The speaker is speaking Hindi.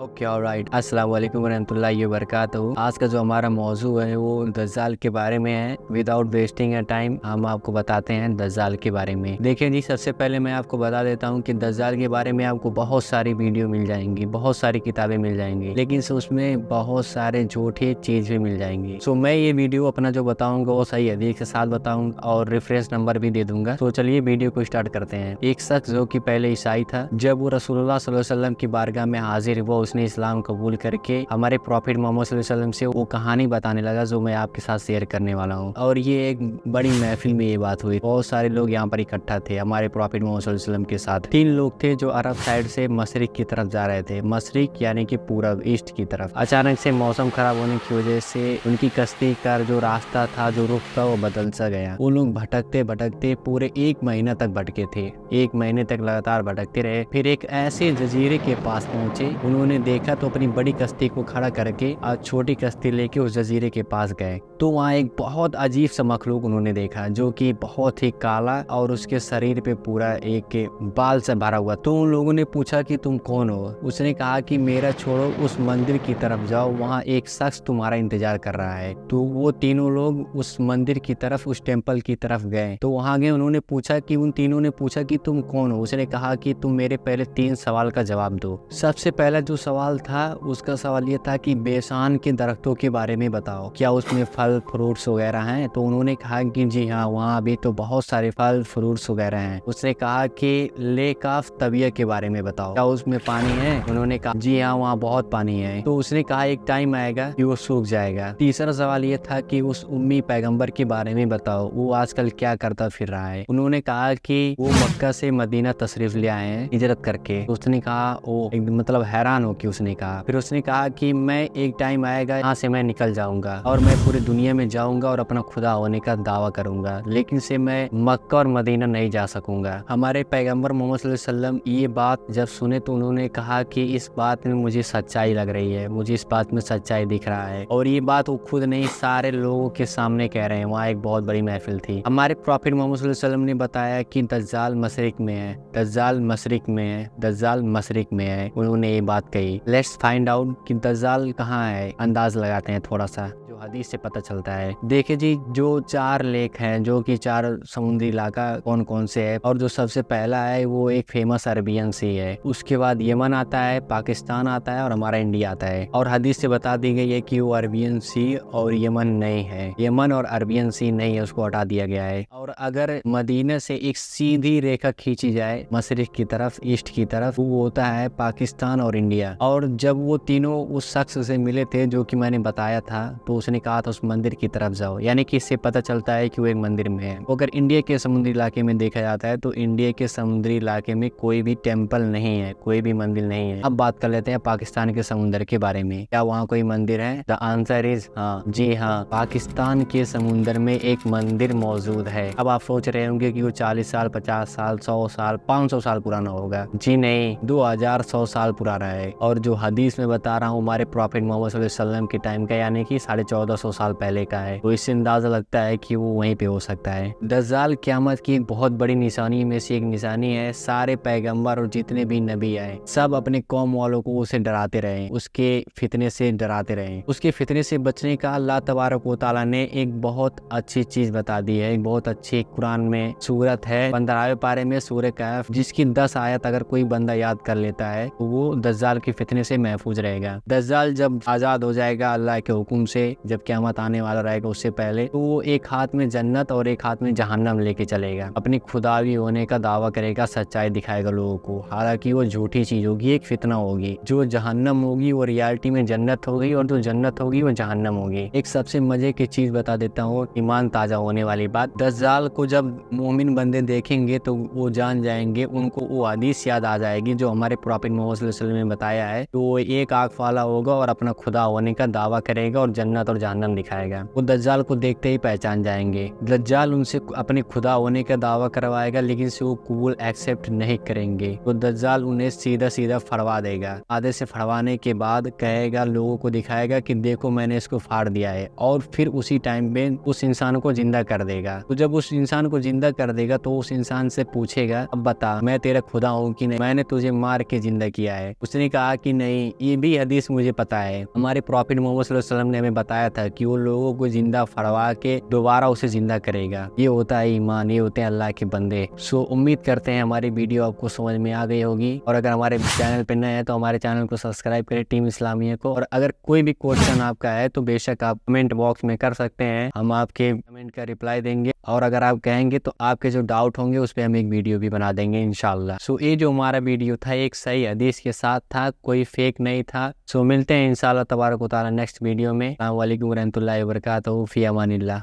ओके ऑलराइट, अस्सलाम वालेकुम रहमतुल्लाहि व बरकातहू। आज का जो हमारा मौजू है वो दज्जाल के बारे में है। विदाउट वेस्टिंग अ टाइम हम आपको बताते हैं दज्जाल के बारे में। देखिए जी, सबसे पहले मैं आपको बता देता हूँ कि दज्जाल के बारे में आपको बहुत सारी वीडियो मिल जाएंगी, बहुत सारी किताबें मिल जाएंगी, लेकिन उसमें बहुत सारे झूठी चीज भी मिल जाएंगी। सो मैं ये वीडियो अपना जो बताऊंगा वो सही हदीस के साथ बताऊंगा और रेफरेंस नंबर भी दे दूंगा। तो चलिए वीडियो को स्टार्ट करते हैं। एक शख्स जो कि पहले ईसाई था, जब वो रसूलुल्लाह सल्लल्लाहु अलैहि वसल्लम की बारगाह में हाजिर हुआ, उसने इस्लाम कबूल करके हमारे प्रॉफिट मोहम्मद सल्लल्लाहु अलैहि वसल्लम से वो कहानी बताने लगा जो मैं आपके साथ शेयर करने वाला हूँ। और ये एक बड़ी महफिल में ये बात हुई। बहुत सारे लोग यहाँ पर इकट्ठा थे हमारे प्रॉफिट मोहम्मद सल्लल्लाहु अलैहि वसल्लम के साथ। 3 लोग थे जो अरब साइड से मशरिक की तरफ जा रहे थे, मशरिक यानी कि पूरब, ईस्ट की तरफ। अचानक से मौसम खराब होने की वजह से उनकी कश्ती का जो रास्ता था, जो रुख था, वो बदल सा गया। वो लोग भटकते भटकते पूरे 1 महीना तक भटके थे। 1 महीने तक लगातार भटकते रहे। फिर एक ऐसे जजीरे के पास पहुंचे। उन्होंने देखा तो अपनी बड़ी कश्ती को खड़ा करके और छोटी कश्ती लेके उस जजीरे के पास गए। तो वहाँ एक बहुत अजीब सा मखलूक उन्होंने देखा जो कि बहुत ही काला और उसके शरीर पे पूरा एक बाल से भरा हुआ। तो उन लोगों ने पूछा कि तुम कौन हो? उसने कहा कि मेरा छोड़ो, उस मंदिर की तरफ जाओ, वहाँ एक शख्स तुम्हारा इंतजार कर रहा है। तो वो तीनों लोग उस मंदिर की तरफ, उस टेम्पल की तरफ गए। तो वहाँ गए, उन्होंने पूछा कि उन तीनों ने पूछा कि तुम कौन हो? उसने कहा कि तुम मेरे पहले 3 सवाल का जवाब दो। सबसे पहला जो सवाल था उसका सवाल ये था कि बेसान के दरख्तों के बारे में बताओ, क्या उसमें फल फ्रूट्स वगैरह हैं? तो उन्होंने कहा कि जी हाँ, वहाँ अभी तो बहुत सारे फल फ्रूट्स वगैरह हैं। उसने कहा कि लेक ऑफ तबिया के बारे में बताओ, क्या उसमें पानी है? उन्होंने कहा जी हाँ, वहाँ बहुत पानी है। तो उसने कहा एक टाइम आएगा कि वो सूख जाएगा। तीसरा सवाल ये था कि उस उम्मी पैगंबर के बारे में बताओ, वो आजकल क्या करता फिर रहा है? उन्होंने कहा कि वो मक्का से मदीना तशरीफ ले आए हैं हिजरत करके। तो उसने कहा, वो मतलब हैरान हो कि उसने कहा, फिर उसने कहा कि मैं एक टाइम आएगा, यहाँ से मैं निकल जाऊंगा और मैं पूरी दुनिया में जाऊंगा और अपना खुदा होने का दावा करूंगा, लेकिन से मैं मक्का और मदीना नहीं जा सकूंगा। हमारे पैगंबर मोहम्मद सल्लल्लाहु अलैहि वसल्लम ये बात जब सुने तो उन्होंने कहा कि इस बात में मुझे सच्चाई लग रही है, मुझे इस बात में सच्चाई दिख रहा है। और ये बात वो खुद नहीं, सारे लोगों के सामने कह रहे हैं। वहाँ एक बहुत बड़ी महफिल थी। हमारे प्रॉफिट मोहम्मद सल्लल्लाहु अलैहि वसल्लम ने बताया कि दज्जाल मशरिक में है, दज्जाल मशरिक में है, दज्जाल मशरिक में है। उन्होंने ये बात कही। लेट्स फाइंड आउट कि दज्जाल कहाँ है। अंदाज लगाते हैं थोड़ा सा, जो हदीस से पता चलता है। देखिए जी, जो 4 लेक हैं, जो कि 4 समुद्री इलाका कौन कौन से है, और जो सबसे पहला है वो एक फेमस अरबियन सी है। उसके बाद यमन आता है, पाकिस्तान आता है और हमारा इंडिया आता है। और हदीस से बता दी गई है कि वो अरबियन सी और यमन नहीं है, यमन और अरबियन सी नहीं है, उसको हटा दिया गया है। और अगर मदीना से एक सीधी रेखा खींची जाए मशरिक की तरफ, ईस्ट की तरफ, वो होता है पाकिस्तान और इंडिया। और जब वो तीनों उस शख्स से मिले थे जो कि मैंने बताया था, तो उसने कहा था उस मंदिर की तरफ जाओ, यानी कि इससे पता चलता है कि वो एक मंदिर में है। अगर इंडिया के समुद्री इलाके में देखा जाता है तो इंडिया के समुद्री इलाके में कोई भी टेम्पल नहीं है, कोई भी मंदिर नहीं है। अब बात कर लेते हैं पाकिस्तान के समुद्र के बारे में, क्या वहाँ कोई मंदिर है? द आंसर इज हाँ, जी हाँ, पाकिस्तान के समुद्र में एक मंदिर मौजूद है। अब आप सोच रहे होंगे कि वो 40 साल, 50 साल, 100 साल, 500 साल पुराना होगा। जी नहीं, 2100 साल पुराना है। और जो हदीस में बता रहा हूँ हमारे प्रॉफिट मोहम्मद सल्लल्लाहु अलैहि वसल्लम के टाइम का, यानी कि 1450 साल पहले का है। तो इससे अंदाजा लगता है कि वो वहीं पे हो सकता है। दज्जाल क़यामत की एक बहुत बड़ी निशानी में से एक निशानी है। सारे पैगंबर और जितने भी नबी आए, सब अपने कौम वालों को उसे डराते रहे, उसके फितने से डराते रहे। उसके फितने से बचने का अल्लाह तबारक व तआला ने एक बहुत अच्छी चीज बता दी है। एक बहुत अच्छी कुरान में सूरत है 15वें पारे में, सूरह कहफ, जिसकी 10 आयत अगर कोई बंदा याद कर लेता है तो वो दज्जाल के फितने से महफूज रहेगा। दज्जाल जब आजाद हो जाएगा अल्लाह के हुक्म से, जब क़यामत आने वाला रहेगा उससे पहले, तो वो एक हाथ में जन्नत और एक हाथ में जहन्नम लेके चलेगा। अपनी खुदावी होने का दावा करेगा, सच्चाई दिखाएगा लोगों को। हालांकि वो झूठी चीज होगी, एक फितना होगी। जो जहन्नम होगी वो रियलिटी में जन्नत होगी, और जो जन्नत होगी वो जहन्नम होगी। एक सबसे मजे की चीज बता देता हूँ, ईमान ताजा होने वाली बात। दज्जाल को जब मोमिन बंदे देखेंगे तो वो जान जाएंगे, उनको वो हदीस याद आ जाएगी जो हमारे प्रॉफिट मोहम्मद सल्लल्लाहु अलैहि वसल्लम ने बताया है। तो वो एक आँख वाला होगा और अपना खुदा होने का दावा करेगा और जन्नत और जहन्नम दिखाएगा। वो दज्जाल को देखते ही पहचान जाएंगे। दज्जाल उनसे अपने खुदा होने का दावा करवाएगा, लेकिन से वो कबूल एक्सेप्ट नहीं करेंगे। तो दज्जाल उन्हें सीधा सीधा फड़वा देगा। आधे से फड़वाने के बाद कहेगा, लोगों को दिखाएगा कि देखो मैंने इसको फाड़ दिया है, और फिर उसी टाइम पे उस इंसान को जिंदा कर देगा। तो जब उस इंसान को जिंदा कर देगा तो उस इंसान से पूछेगा, अब बता मैं तेरा खुदा हूँ कि नहीं, मैंने तुझे मार के जिंदा किया है। उसने कहा कि नहीं, ये भी हदीस मुझे पता है, हमारे प्रॉफिट मोहम्मद सल्लल्लाहु अलैहि वसल्लम ने हमें बताया था कि वो लोगों को जिंदा फड़वा के दोबारा उसे जिंदा करेगा। ये होता है ईमान, ये होते हैं अल्लाह के बंदे। सो उम्मीद करते हैं हमारी वीडियो आपको समझ में आ गई होगी, और अगर हमारे चैनल पे नए हैं तो हमारे चैनल को सब्सक्राइब करें, टीम इस्लामिया को। और अगर कोई भी क्वेश्चन आपका है तो बेशक आप कमेंट बॉक्स में कर सकते हैं, हम आपके कमेंट का रिप्लाई देंगे। और अगर आप कहेंगे तो आपके जो डाउट होंगे उस पर हम एक वीडियो भी बना देंगे इंशाल्लाह। सो ये जो हमारा वीडियो था एक सही हदीस के साथ था, कोई फेक नहीं था। सो मिलते हैं इंशाल्लाह तबारक व तआला नेक्स्ट वीडियो में। अस्सलाम वालेकुम रहमतुल्लाहि व बरकातहू, फी अमानिल्लाह।